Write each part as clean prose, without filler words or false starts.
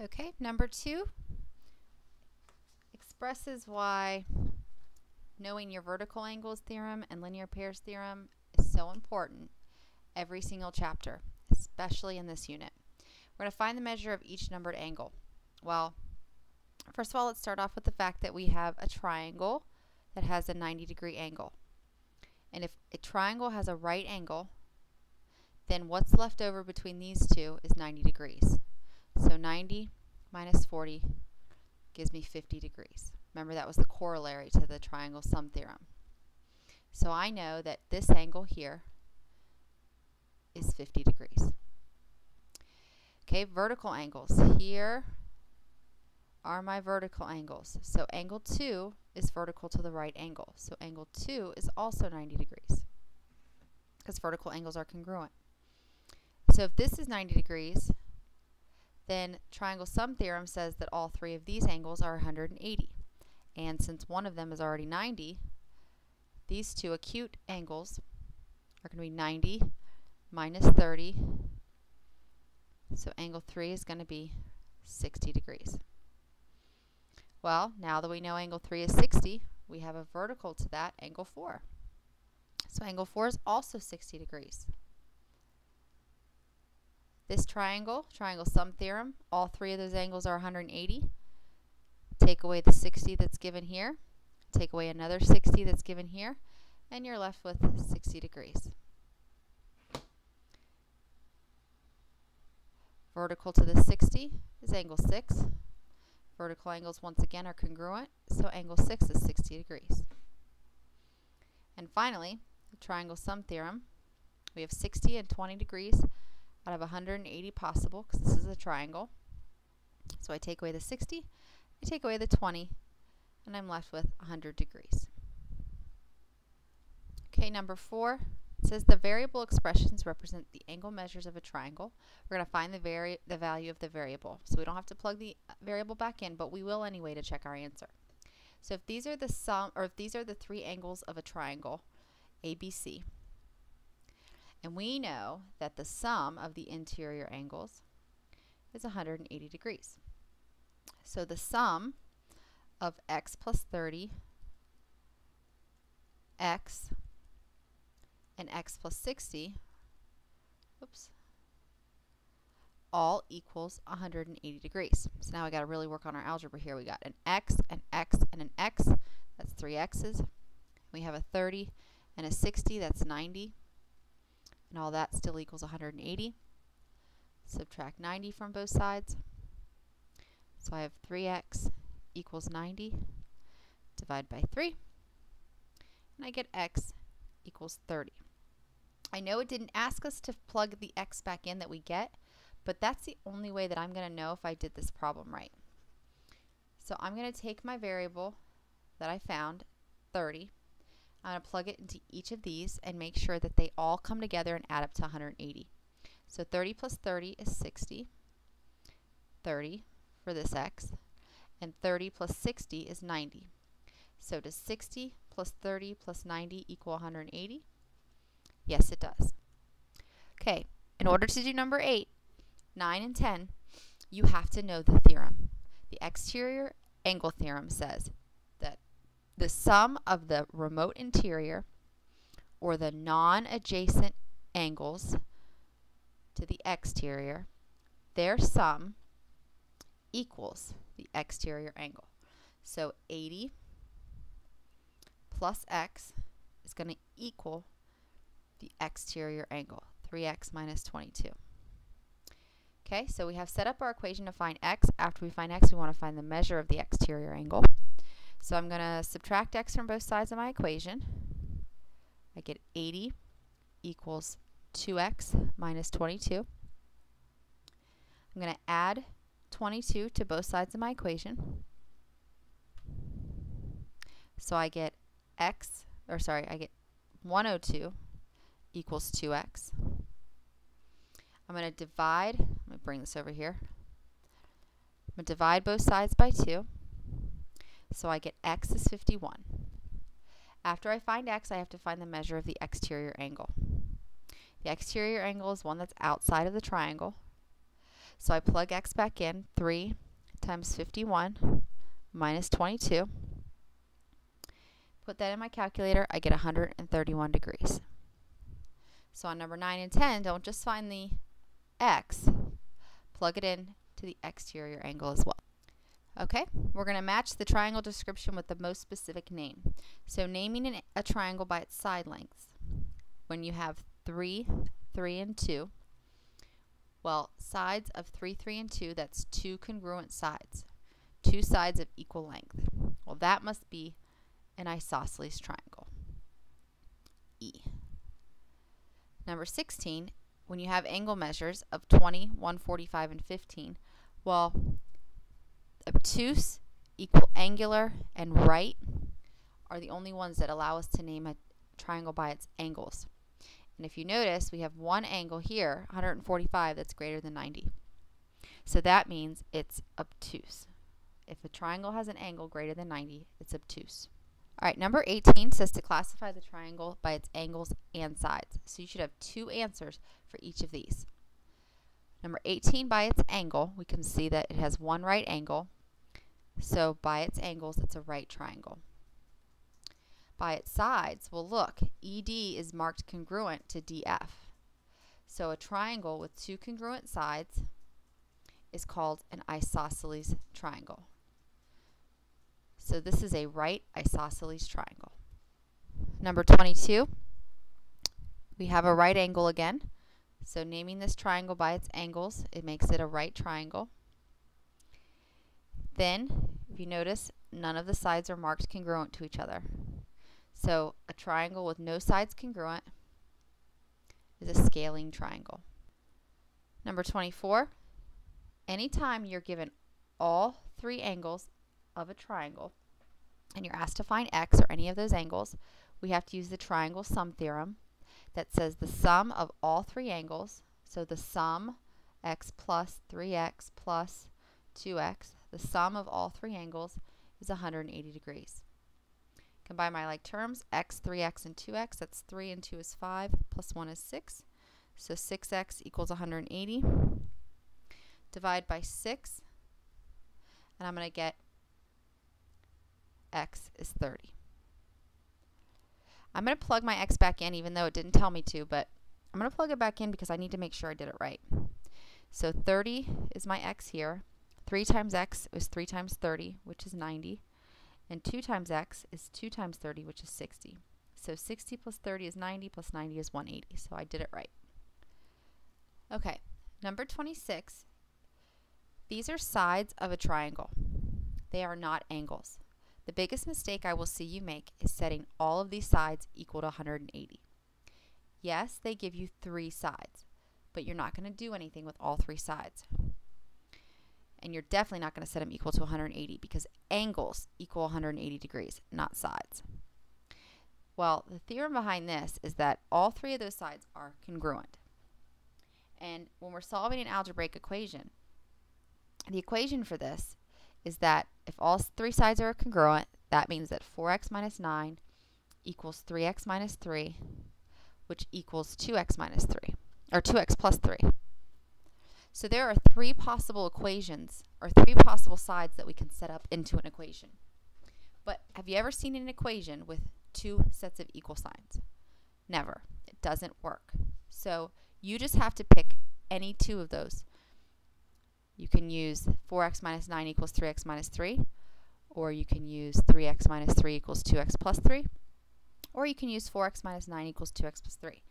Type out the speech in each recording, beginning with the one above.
Okay, number 2 expresses why knowing your vertical angles theorem and linear pairs theorem is so important every single chapter, especially in this unit. We're going to find the measure of each numbered angle. Well, first of all, let's start off with the fact that we have a triangle that has a 90-degree angle. And if a triangle has a right angle, then what's left over between these two is 90 degrees. So 90 minus 40 gives me 50 degrees. Remember, that was the corollary to the triangle sum theorem. So I know that this angle here is 50 degrees. Okay, vertical angles. Here are my vertical angles. So angle 2 is vertical to the right angle. So angle 2 is also 90 degrees because vertical angles are congruent. So if this is 90 degrees, then triangle sum theorem says that all three of these angles are 180. And since one of them is already 90, these two acute angles are going to be 90 minus 30. So angle 3 is going to be 60 degrees. Well, now that we know angle 3 is 60, we have a vertical to that, angle 4. So angle 4 is also 60 degrees. This triangle sum theorem, all three of those angles are 180. Take away the 60 that's given here, take away another 60 that's given here, and you're left with 60 degrees. Vertical to the 60 is angle 6. Vertical angles once again are congruent, so angle 6 is 60 degrees. And finally, the triangle sum theorem, we have 60 and 20 degrees out of 180 possible, because this is a triangle. So I take away the 60, I take away the 20, and I'm left with 100 degrees. Okay, number 4, it says the variable expressions represent the angle measures of a triangle. We're going to find the value of the variable. So we don't have to plug the variable back in, but we will anyway to check our answer. So if these are the sum, or if these are the three angles of a triangle, ABC, and we know that the sum of the interior angles is 180 degrees. So the sum of x plus 30, x, and x plus 60, all equals 180 degrees. So now we got to really work on our algebra here. We got an x, an x, and an x. That's 3 x's. We have a 30 and a 60. That's 90. And all that still equals 180. Subtract 90 from both sides. So I have 3x equals 90. Divide by 3. And I get x equals 30. I know it didn't ask us to plug the x back in that we get, but that's the only way that I'm going to know if I did this problem right. So I'm going to take my variable that I found, 30. I'm going to plug it into each of these and make sure that they all come together and add up to 180. So 30 plus 30 is 60. 30 for this x. And 30 plus 60 is 90. So does 60 plus 30 plus 90 equal 180? Yes, it does. Okay, in order to do number 8, 9, and 10, you have to know the theorem. The exterior angle theorem says that the sum of the remote interior or the non-adjacent angles to the exterior, their sum equals the exterior angle. So 80 plus x is going to equal the exterior angle, 3x minus 22. Okay, so we have set up our equation to find x. After we find x, we want to find the measure of the exterior angle. So I'm going to subtract x from both sides of my equation. I get 80 equals 2x minus 22. I'm going to add 22 to both sides of my equation. So I get I get 102 equals 2x. I'm going to divide, let me bring this over here. I'm going to divide both sides by 2. So I get x is 51. After I find x, I have to find the measure of the exterior angle. The exterior angle is one that's outside of the triangle. So I plug x back in, 3 times 51 minus 22. Put that in my calculator, I get 131 degrees. So on number 9 and 10, don't just find the x, plug it in to the exterior angle as well. Okay, we're going to match the triangle description with the most specific name. So naming a triangle by its side lengths. When you have 3, 3, and 2, well, sides of 3, 3, and 2, that's two congruent sides. Two sides of equal length. Well, that must be an isosceles triangle. E. Number 16, when you have angle measures of 20, 145, and 15, well, obtuse, equal angular, and right are the only ones that allow us to name a triangle by its angles. And if you notice, we have one angle here, 145, that's greater than 90. So that means it's obtuse. If a triangle has an angle greater than 90, it's obtuse. All right, number 18 says to classify the triangle by its angles and sides. So you should have two answers for each of these. Number 18, by its angle, we can see that it has one right angle. So by its angles, it's a right triangle. By its sides, well, look, ED is marked congruent to DF. So a triangle with two congruent sides is called an isosceles triangle. So this is a right isosceles triangle. Number 22, we have a right angle again. So naming this triangle by its angles, it makes it a right triangle. Then, if you notice, none of the sides are marked congruent to each other. So a triangle with no sides congruent is a scaling triangle. Number 24, anytime you're given all three angles of a triangle and you're asked to find x or any of those angles, we have to use the Triangle Sum Theorem that says the sum of all three angles, so the sum x plus 3x plus 2x, the sum of all three angles is 180 degrees. Combine my like terms, x, 3x, and 2x. That's 3 and 2 is 5, plus 1 is 6. So 6x equals 180. Divide by 6, and I'm going to get x is 30. I'm going to plug my x back in, even though it didn't tell me to, but I'm going to plug it back in because I need to make sure I did it right. So 30 is my x here. 3 times x is 3 times 30, which is 90. And 2 times x is 2 times 30, which is 60. So 60 plus 30 is 90, plus 90 is 180. So I did it right. Okay, number 26. These are sides of a triangle. They are not angles. The biggest mistake I will see you make is setting all of these sides equal to 180. Yes, they give you 3 sides, but you're not going to do anything with all 3 sides. And you're definitely not going to set them equal to 180 because angles equal 180 degrees, not sides. Well, the theorem behind this is that all 3 of those sides are congruent. And when we're solving an algebraic equation, the equation for this is that if all 3 sides are congruent, that means that 4x minus 9 equals 3x minus 3, which equals 2x minus 3, or 2x plus 3. So there are 3 possible equations, or 3 possible sides that we can set up into an equation. But have you ever seen an equation with 2 sets of equal signs? Never. It doesn't work. So you just have to pick any 2 of those. You can use 4x minus 9 equals 3x minus 3, or you can use 3x minus 3 equals 2x plus 3, or you can use 4x minus 9 equals 2x plus 3.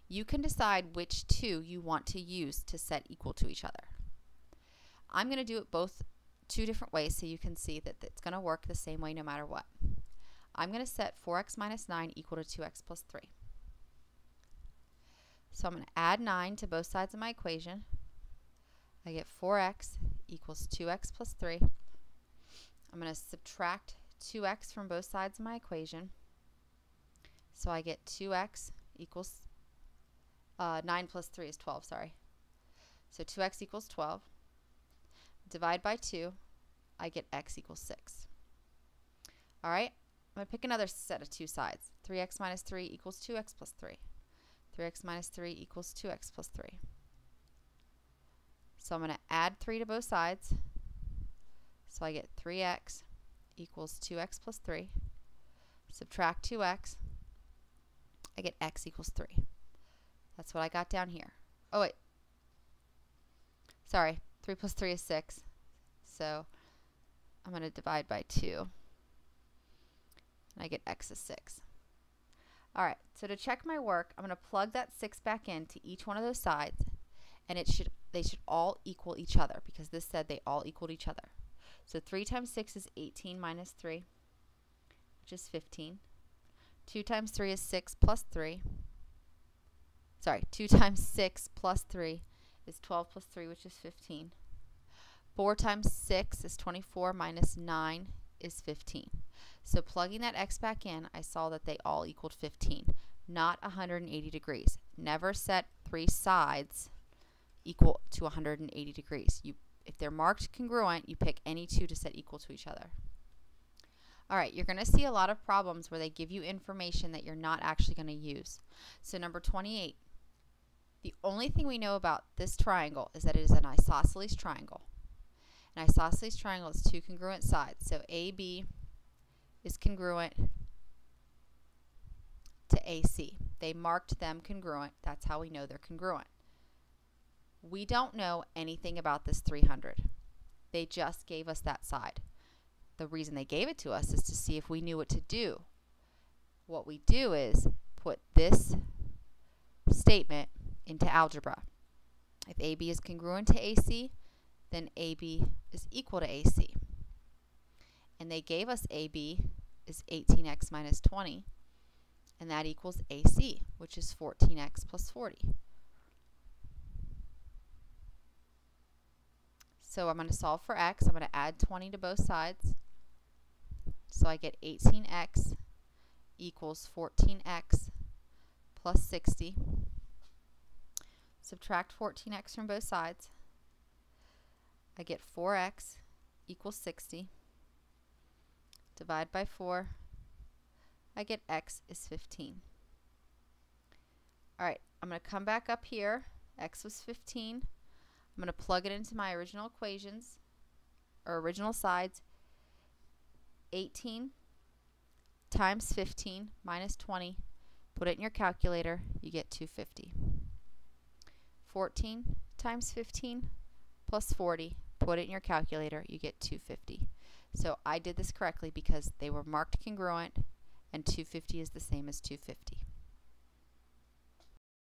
You can decide which 2 you want to use to set equal to each other. I'm going to do it both 2 different ways so you can see that it's going to work the same way no matter what. I'm going to set 4x minus 9 equal to 2x plus 3. So I'm going to add 9 to both sides of my equation. I get 4x equals 2x plus 3. I'm going to subtract 2x from both sides of my equation. So I get 2x equals 9 plus 3 is 12, sorry. So 2x equals 12. Divide by 2, I get x equals 6. All right, I'm going to pick another set of 2 sides. 3x minus 3 equals 2x plus 3. 3x minus 3 equals 2x plus 3. So I'm going to add 3 to both sides. So I get 3x equals 2x plus 3. Subtract 2x. I get x equals 3. That's what I got down here. Oh, wait. Sorry. 3 plus 3 is 6. So I'm going to divide by 2. And I get x is 6. All right. So to check my work, I'm going to plug that 6 back into each one of those sides. And they should all equal each other because this said they all equaled each other. So 3 times 6 is 18 minus 3, which is 15. 2 times 3 is 6 plus 3. Sorry, 2 times 6 plus 3 is 12 plus 3, which is 15. 4 times 6 is 24 minus 9 is 15. So plugging that x back in, I saw that they all equaled 15, not 180 degrees. Never set 3 sides equal to 180 degrees. If they're marked congruent, you pick any 2 to set equal to each other. All right, you're going to see a lot of problems where they give you information that you're not actually going to use. So number 28, the only thing we know about this triangle is that it is an isosceles triangle. An isosceles triangle is 2 congruent sides. So AB is congruent to AC. They marked them congruent. That's how we know they're congruent. We don't know anything about this 300. They just gave us that side. The reason they gave it to us is to see if we knew what to do. What we do is put this statement into algebra. If AB is congruent to AC, then AB is equal to AC. And they gave us AB is 18x minus 20, and that equals AC, which is 14x plus 40. So I'm going to solve for x. I'm going to add 20 to both sides. So I get 18x equals 14x plus 60. Subtract 14x from both sides. I get 4x equals 60. Divide by 4. I get x is 15. All right, I'm going to come back up here. X was 15. I'm going to plug it into my original equations, or original sides. 18 times 15 minus 20. Put it in your calculator. You get 250. 14 times 15 plus 40. Put it in your calculator. You get 250. So I did this correctly because they were marked congruent, and 250 is the same as 250.